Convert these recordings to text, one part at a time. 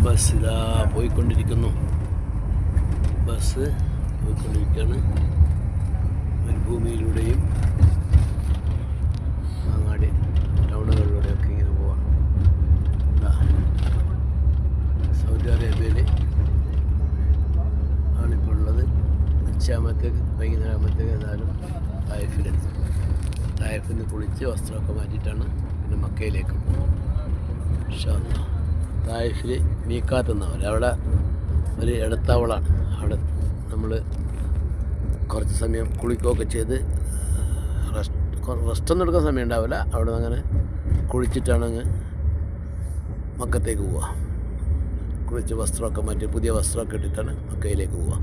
Bus ഇതാ പോയിക്കൊണ്ടിരിക്കുന്നു. Bus പോയിക്കൊണ്ടിരിക്കുകയാണ്. മരുഭൂമിയിലൂടെയും അങ്ങാടി ടൗണുകളിലൂടെയൊക്കെ ഇങ്ങനെ പോവാണ്. സൗദി അറേബ്യയിൽ ആണിപ്പോൾ ഉള്ളത്. ഉച്ചയാകുമ്പോഴത്തേക്ക് വൈകുന്നേരം ആകുമ്പോഴത്തേക്ക് ഏതായാലും തായിഫിലെത്തും. തായിഫിൽ നിന്ന് കുളിച്ച് വസ്ത്രമൊക്കെ മാറ്റിയിട്ടാണ് പിന്നെ മക്കയിലേക്ക് പോകും. തായിഫിൽ മീക്കാത്ത് എന്നാ പറയുക. അവിടെ ഒരു ഇടത്താവളാണ്. അവിടെ നമ്മൾ കുറച്ച് സമയം കുളിക്കുകയൊക്കെ ചെയ്ത് റെസ്റ്റൊന്നും എടുക്കാൻ സമയം ഉണ്ടാവില്ല. അവിടെ നിന്ന് അങ്ങനെ കുളിച്ചിട്ടാണ് അങ്ങ് മക്കത്തേക്ക് പോവുക. കുളിച്ച് വസ്ത്രമൊക്കെ മാറ്റി പുതിയ വസ്ത്രമൊക്കെ ഇട്ടിട്ടാണ് മക്കയിലേക്ക് പോവുക.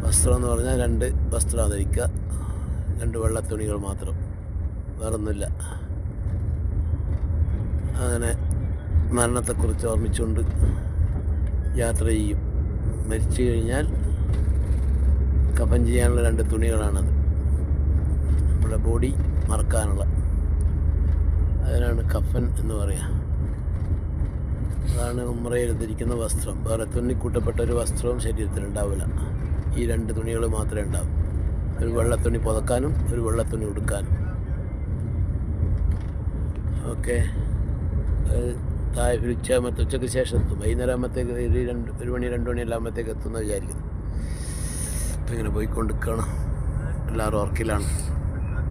വസ്ത്രം എന്ന് പറഞ്ഞാൽ 2 വസ്ത്രം ധരിക്കുക, 2 വെള്ളത്തുണികൾ മാത്രം, വേറൊന്നുമില്ല. അങ്ങനെ മരണത്തെക്കുറിച്ച് ഓർമ്മിച്ചുകൊണ്ട് യാത്ര ചെയ്യും. മരിച്ചു കഴിഞ്ഞാൽ കഫൻ ചെയ്യാനുള്ള 2 തുണികളാണത്, നമ്മുടെ ബോഡി മറക്കാനുള്ള. അതിനാണ് കഫൻ എന്ന് പറയുക. അതാണ് ഉംറയിൽ ധരിക്കുന്ന വസ്ത്രം. വേറെ തുന്നിക്കൂട്ടപ്പെട്ട ഒരു വസ്ത്രവും ശരീരത്തിലുണ്ടാവില്ല. ഈ 2 തുണികൾ മാത്രമേ ഉണ്ടാവൂ. ഒരു വെള്ളത്തുണി പുതക്കാനും ഒരു വെള്ളത്തുണി ഉടുക്കാനും. ഓക്കെ. ഉച്ചയ്ക്ക് ശേഷം എത്തും. വൈകുന്നേരം ആകുമ്പോഴത്തേക്ക് 1 മണി 2 മണി എല്ലാം ആകുമ്പോഴത്തേക്ക് എത്തുമെന്ന് വിചാരിക്കുന്നു. ഇപ്പം ഇങ്ങനെ പോയിക്കൊണ്ടിരിക്കുകയാണ്. എല്ലാവരും ഉറക്കിലാണ്.